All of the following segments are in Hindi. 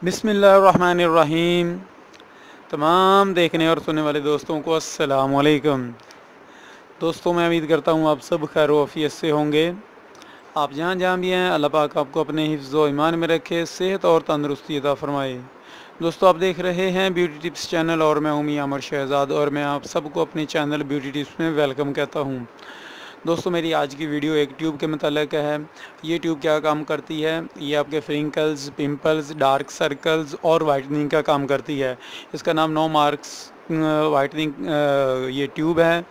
बिस्मिल्लाहिर्रहमानिर्रहीम। तमाम देखने और सुनने वाले दोस्तों को अस्सलाम वालेकुम। दोस्तों, मैं उम्मीद करता हूँ आप सब खैर आफियत से होंगे। आप जहाँ जहाँ भी हैं, अल्लाह पाक आपको अपने हिफ्ज़ व ईमान में रखे, सेहत और तंदरुस्ती अता फरमाए। दोस्तों, आप देख रहे हैं ब्यूटी टिप्स चैनल और मैं हूँ मियां अमर शहज़ाद और मैं आप सबको अपने चैनल ब्यूटी टिप्स में वेलकम कहता हूँ। दोस्तों, मेरी आज की वीडियो एक ट्यूब के मतलब है। ये ट्यूब क्या काम करती है? ये आपके फ्रिंकल्स, पिंपल्स, डार्क सर्कल्स और वाइटनिंग का काम करती है। इसका नाम नो मार्क्स वाइटनिंग ये ट्यूब है।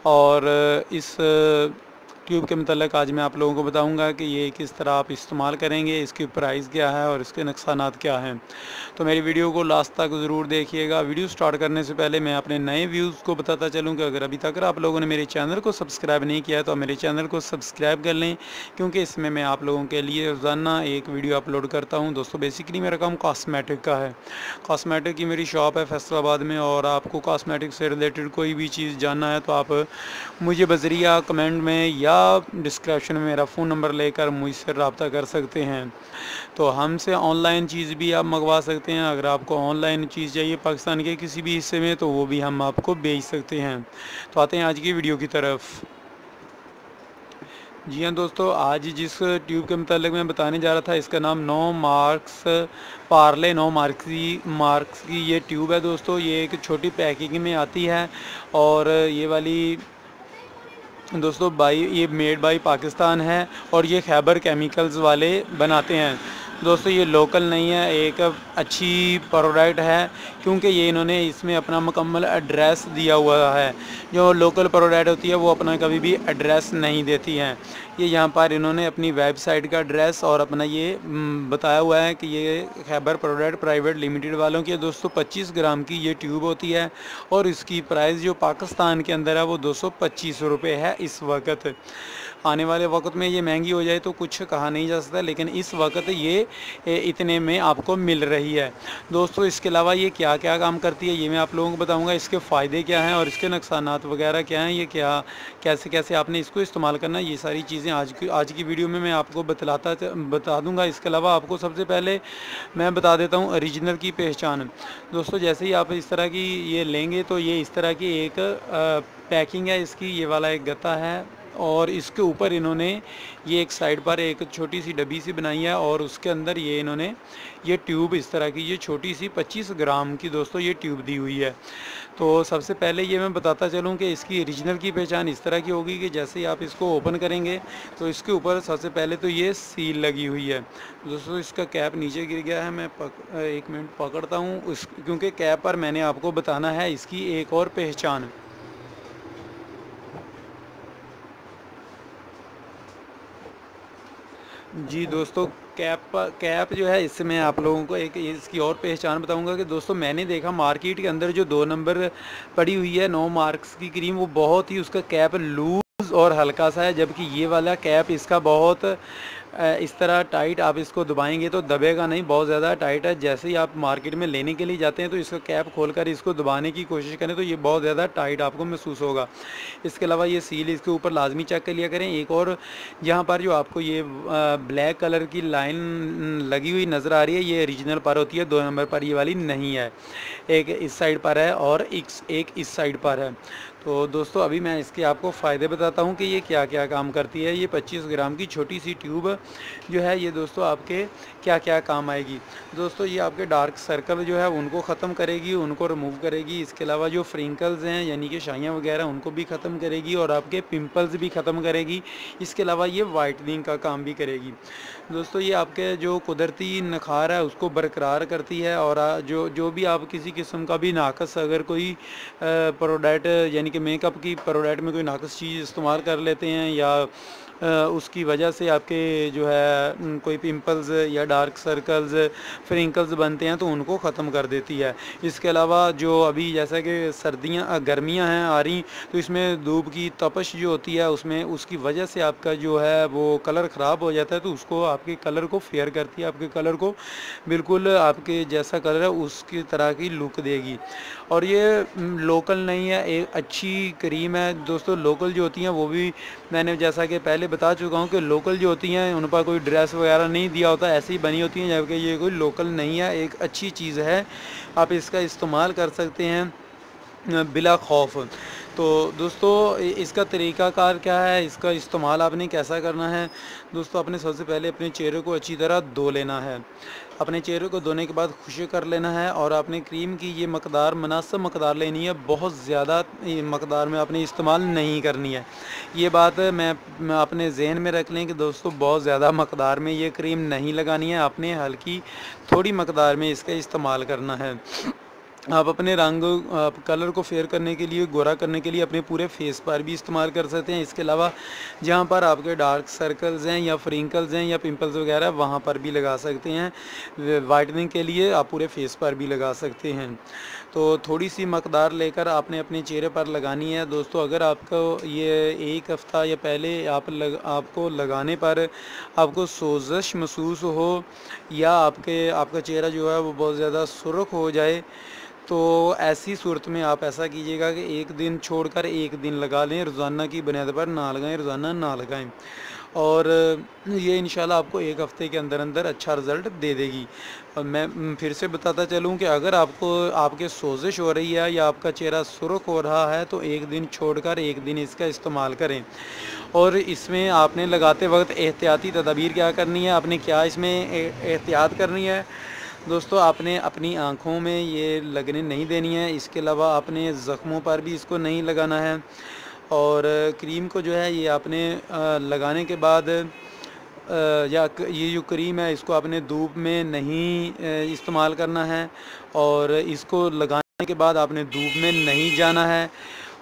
और इस ट्यूब के मतलब आज मैं आप लोगों को बताऊंगा कि ये किस तरह आप इस्तेमाल करेंगे, इसकी प्राइस क्या है और इसके नुकसानात क्या हैं। तो मेरी वीडियो को लास्ट तक ज़रूर देखिएगा। वीडियो स्टार्ट करने से पहले मैं अपने नए व्यूज़ को बताता चलूँ कि अगर अभी तक आप लोगों ने मेरे चैनल को सब्सक्राइब नहीं किया है तो मेरे चैनल को सब्सक्राइब कर लें, क्योंकि इसमें मैं आप लोगों के लिए रोज़ाना एक वीडियो अपलोड करता हूँ। दोस्तों, बेसिकली मेरा काम कॉस्मेटिक का है। कॉस्मेटिक की मेरी शॉप है फैसलाबाद में, और आपको कॉस्मेटिक से रिलेटेड कोई भी चीज़ जानना है तो आप मुझे बज़रिया कमेंट में या डिस्क्रिप्शन में मेरा फ़ोन नंबर लेकर मुझसे रब्ता कर सकते हैं। तो हमसे ऑनलाइन चीज़ भी आप मंगवा सकते हैं। अगर आपको ऑनलाइन चीज़ चाहिए पाकिस्तान के किसी भी हिस्से में तो वो भी हम आपको भेज सकते हैं। तो आते हैं आज की वीडियो की तरफ। जी हाँ दोस्तों, आज जिस ट्यूब के मतलब मैं बताने जा रहा था इसका नाम no marks Parle no marks की ये ट्यूब है। दोस्तों, ये एक छोटी पैकिंग में आती है और ये वाली दोस्तों ये मेड बाई पाकिस्तान है और ये खैबर केमिकल्स वाले बनाते हैं। दोस्तों, ये लोकल नहीं है, एक अच्छी प्रोडक्ट है, क्योंकि ये इन्होंने इसमें अपना मुकम्मल एड्रेस दिया हुआ है। जो लोकल प्रोडक्ट होती है वो अपना कभी भी एड्रेस नहीं देती हैं। ये यहाँ पर इन्होंने अपनी वेबसाइट का एड्रेस और अपना ये बताया हुआ है कि ये खैबर प्रोडक्ट प्राइवेट लिमिटेड वालों की है। दोस्तों, 25 ग्राम की ये ट्यूब होती है और इसकी प्राइस जो पाकिस्तान के अंदर है वो 225 रुपये है इस वक्त। आने वाले वक्त में ये महंगी हो जाए तो कुछ कहा नहीं जा सकता, लेकिन इस वक्त ये इतने में आपको मिल रही है। दोस्तों, इसके अलावा ये क्या क्या काम करती है ये मैं आप लोगों को बताऊंगा। इसके फ़ायदे क्या हैं और इसके नुकसानात वगैरह क्या हैं, ये क्या कैसे कैसे आपने इसको इस्तेमाल करना है, ये सारी चीज़ें आज की वीडियो में मैं आपको बता दूंगा। इसके अलावा आपको सबसे पहले मैं बता देता हूँ ओरिजिनल की पहचान। दोस्तों, जैसे ही आप इस तरह की ये लेंगे तो ये इस तरह की एक पैकिंग है इसकी। ये वाला एक गत्ता है और इसके ऊपर इन्होंने ये एक साइड पर एक छोटी सी डब्बी सी बनाई है और उसके अंदर ये इन्होंने ये ट्यूब इस तरह की ये छोटी सी 25 ग्राम की दोस्तों ये ट्यूब दी हुई है। तो सबसे पहले ये मैं बताता चलूँ कि इसकी ओरिजिनल की पहचान इस तरह की होगी कि जैसे ही आप इसको ओपन करेंगे तो इसके ऊपर सबसे पहले तो ये सील लगी हुई है। दोस्तों, इसका कैप नीचे गिर गया है, मैं एक मिनट पकड़ता हूँ क्योंकि कैप पर मैंने आपको बताना है इसकी एक और पहचान। जी दोस्तों, कैप जो है इससे मैं आप लोगों को एक इसकी और पहचान बताऊंगा कि दोस्तों मैंने देखा मार्केट के अंदर जो 2 नंबर पड़ी हुई है नो मार्क्स की क्रीम, वो बहुत ही उसका कैप लूज़ और हल्का सा है, जबकि ये वाला कैप इसका बहुत इस तरह टाइट, आप इसको दबाएंगे तो दबेगा नहीं, बहुत ज़्यादा टाइट है। जैसे ही आप मार्केट में लेने के लिए जाते हैं तो इसका कैप खोलकर इसको दबाने की कोशिश करें तो ये बहुत ज़्यादा टाइट आपको महसूस होगा। इसके अलावा ये सील इसके ऊपर लाजमी चेक कर लिया करें। एक और यहाँ पर जो आपको ये ब्लैक कलर की लाइन लगी हुई नज़र आ रही है, ये ओरिजिनल पर होती है, 2 नंबर पर ये वाली नहीं है। एक इस साइड पर है और एक इस साइड पर है। तो दोस्तों, अभी मैं इसके आपको फ़ायदे बताता हूँ कि ये क्या क्या काम करती है। ये 25 ग्राम की छोटी सी ट्यूब जो है ये दोस्तों आपके क्या क्या काम आएगी। दोस्तों, ये आपके डार्क सर्कल जो है उनको ख़त्म करेगी, उनको रिमूव करेगी। इसके अलावा जो फ्रिंकल्स हैं यानी कि शाइयाँ वगैरह उनको भी ख़त्म करेगी और आपके पिंपल्स भी ख़त्म करेगी। इसके अलावा ये वाइटनिंग का काम भी करेगी। दोस्तों, ये आपके जो कुदरती नखार है उसको बरकरार करती है और जो भी आप किसी किस्म का भी नाकस अगर कोई प्रोडक्ट यानी कि मेकअप की प्रोडक्ट में कोई नाकस चीज़ इस्तेमाल कर लेते हैं या उसकी वजह से आपके जो है कोई पिंपल्स या डार्क सर्कल्स फ्रिंकल्स बनते हैं तो उनको ख़त्म कर देती है। इसके अलावा जो अभी जैसा कि गर्मियां हैं आ रही, तो इसमें धूप की तपश जो होती है उसमें उसकी वजह से आपका जो है वो कलर ख़राब हो जाता है, तो उसको आपके कलर को फेयर करती है, आपके कलर को बिल्कुल आपके जैसा कलर है उसकी तरह की लुक देगी। और ये लोकल नहीं है, एक अच्छी क्रीम है। दोस्तों, लोकल जो होती हैं वो भी मैंने जैसा कि पहले पहले बता चुका हूँ कि लोकल जो होती हैं उन पर कोई ड्रेस वगैरह नहीं दिया होता, ऐसे ही बनी होती हैं, जबकि ये कोई लोकल नहीं है, एक अच्छी चीज़ है, आप इसका इस्तेमाल कर सकते हैं बिला खौफ। तो दोस्तों इसका तरीक़ाकार क्या है, इसका इस्तेमाल आपने कैसा करना है दोस्तों, आपने सबसे पहले अपने चेहरे को अच्छी तरह धो लेना है। अपने चेहरे को धोने के बाद खुश्क कर लेना है और आपने क्रीम की ये मकदार मुनासिब मकदार लेनी है, बहुत ज़्यादा मकदार में आपने इस्तेमाल नहीं करनी है। ये बात मैं अपने जहन में रख लें कि दोस्तों बहुत ज़्यादा मकदार में ये क्रीम नहीं लगानी है, आपने हल्की थोड़ी मकदार में इसका इस्तेमाल करना है। आप अपने रंग कलर को फेयर करने के लिए, गोरा करने के लिए अपने पूरे फेस पर भी इस्तेमाल कर सकते हैं। इसके अलावा जहाँ पर आपके डार्क सर्कल्स हैं या फ्रिंकल्स हैं या पिंपल्स वगैरह, वहाँ पर भी लगा सकते हैं। वाइटनिंग के लिए आप पूरे फेस पर भी लगा सकते हैं। तो थोड़ी सी मकदार लेकर आपने अपने चेहरे पर लगानी है दोस्तों। अगर आपको ये एक हफ़्ता या पहले आपको लगाने पर आपको सोज़श महसूस हो या आपका चेहरा जो है वो बहुत ज़्यादा सुर्ख हो जाए, तो ऐसी सूरत में आप ऐसा कीजिएगा कि एक दिन छोड़कर एक दिन लगा लें, रोज़ाना की बुनियाद पर ना लगाएं, रोज़ाना ना लगाएं, और ये इंशाल्लाह आपको एक हफ़्ते के अंदर अंदर अच्छा रिज़ल्ट दे देगी। और मैं फिर से बताता चलूँ कि अगर आपके सोजिश हो रही है या आपका चेहरा सुर्ख हो रहा है तो एक दिन छोड़कर एक दिन इसका इस्तेमाल करें। और इसमें आपने लगाते वक्त एहतियाती तदाबीर क्या करनी है, आपने क्या इसमें एहतियात करनी है दोस्तों, आपने अपनी आँखों में ये लगने नहीं देनी है। इसके अलावा आपने ज़ख्मों पर भी इसको नहीं लगाना है। और क्रीम को जो है ये आपने लगाने के बाद ये जो क्रीम है इसको आपने धूप में नहीं इस्तेमाल करना है, और इसको लगाने के बाद आपने धूप में नहीं जाना है।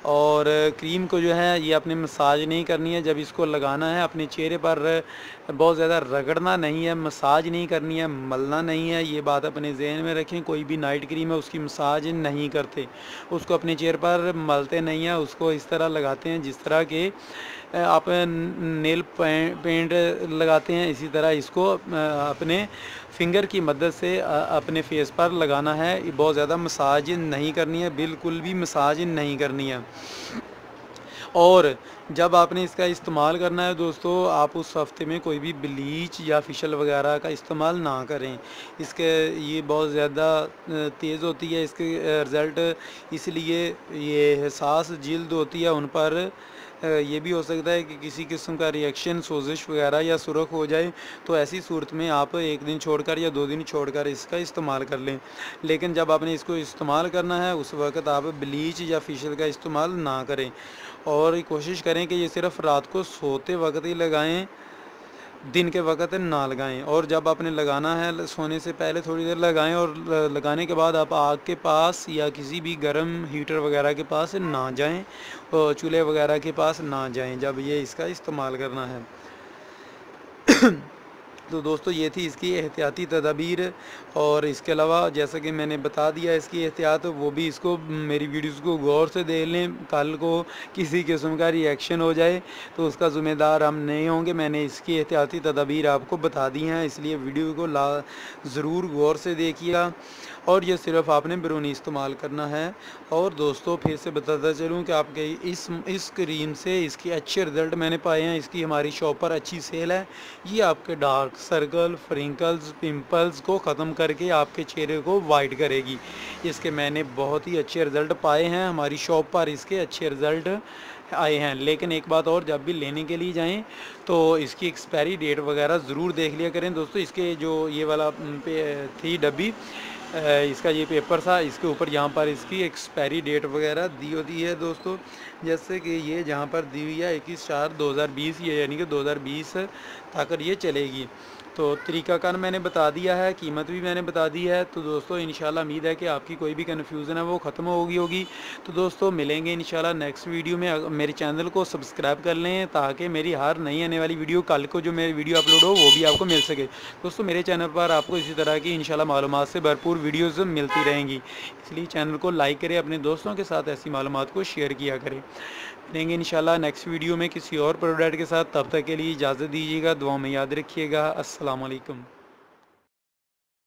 और क्रीम को जो है ये आपने मसाज नहीं करनी है। जब इसको लगाना है अपने चेहरे पर बहुत ज़्यादा रगड़ना नहीं है, मसाज नहीं करनी है, मलना नहीं है, ये बात अपने जहन में रखें। कोई भी नाइट क्रीम है उसकी मसाज नहीं करते, उसको अपने चेहरे पर मलते नहीं है, उसको इस तरह लगाते हैं जिस तरह के आप नेल पेंट लगाते हैं, इसी तरह इसको अपने फिंगर की मदद से अपने फेस पर लगाना है। बहुत ज़्यादा मसाज नहीं करनी है, बिल्कुल भी मसाज नहीं करनी है। और जब आपने इसका इस्तेमाल करना है दोस्तों, आप उस हफ्ते में कोई भी ब्लीच या फेशियल वगैरह का इस्तेमाल ना करें। ये बहुत ज़्यादा तेज़ होती है इसके रिज़ल्ट, इसलिए ये हसास जिल्द होती है उन पर ये भी हो सकता है कि किसी किस्म का रिएक्शन, सोजिश वगैरह या सुर्ख हो जाए। तो ऐसी सूरत में आप एक दिन छोड़कर या 2 दिन छोड़कर इसका इस्तेमाल कर लें। लेकिन जब आपने इसको इस्तेमाल करना है उस वक़्त आप ब्लीच या फेशियल का इस्तेमाल ना करें, और कोशिश करें कि ये सिर्फ़ रात को सोते वक्त ही लगाएं, दिन के वक़्त ना लगाएं। और जब आपने लगाना है सोने से पहले थोड़ी देर लगाएं, और लगाने के बाद आप आग के पास या किसी भी गर्म हीटर वगैरह के पास ना जाएं, और चूल्हे वगैरह के पास ना जाएं जब ये इसका इस्तेमाल करना है। तो दोस्तों ये थी इसकी एहतियाती तदाबीर। और इसके अलावा जैसा कि मैंने बता दिया इसकी एहतियात, वो भी इसको मेरी वीडियोस को गौर से देख लें। कल को किसी किस्म का रिएक्शन हो जाए तो उसका ज़िम्मेदार हम नहीं होंगे। मैंने इसकी एहतियाती तदाबीर आपको बता दी हैं, इसलिए वीडियो को ज़रूर गौर से देखिएगा। और ये सिर्फ़ आपने बैरूनी इस्तेमाल करना है। और दोस्तों फिर से बताता चलूँ कि आपके इस क्रीम से इसके अच्छे रिज़ल्ट मैंने पाए हैं। इसकी हमारी शॉप पर अच्छी सेल है। ये आपके डार्क सर्कल, फ्रिंकल्स, पिंपल्स को ख़त्म करके आपके चेहरे को वाइट करेगी। इसके मैंने बहुत ही अच्छे रिज़ल्ट पाए हैं, हमारी शॉप पर इसके अच्छे रिज़ल्ट आए हैं। लेकिन एक बात और, जब भी लेने के लिए जाएं तो इसकी एक्सपायरी डेट वगैरह ज़रूर देख लिया करें दोस्तों। इसके जो ये वाला थी डब्बी, इसका ये पेपर था, इसके ऊपर यहाँ पर इसकी एक्सपायरी डेट वगैरह दी होती है दोस्तों। जैसे कि ये जहाँ पर दी हुई है 21/4/2020, ये यानी कि 2020 तक ये चलेगी। तो तरीक़ाकार मैंने बता दिया है, कीमत भी मैंने बता दी है। तो दोस्तों इंशाल्लाह उम्मीद है कि आपकी कोई भी कन्फ्यूज़न है वो ख़त्म होगी। तो दोस्तों मिलेंगे इंशाल्लाह नेक्स्ट वीडियो में। मेरे चैनल को सब्सक्राइब कर लें ताकि मेरी हर नई आने वाली वीडियो, कल को जो मेरी वीडियो अपलोड हो वो भी आपको मिल सके। दोस्तों मेरे चैनल पर आपको इसी तरह की इंशाल्लाह मालूमात से भरपूर वीडियोज़ मिलती रहेंगी, इसलिए चैनल को लाइक करें, अपने दोस्तों के साथ ऐसी मालूमात को शेयर किया करें। मिलेंगे इंशाल्लाह नेक्स्ट वीडियो में किसी और प्रोडक्ट के साथ। तब तक के लिए इजाज़त दीजिएगा, दुआ में याद रखिएगा। अस्सलाम वालेकुम।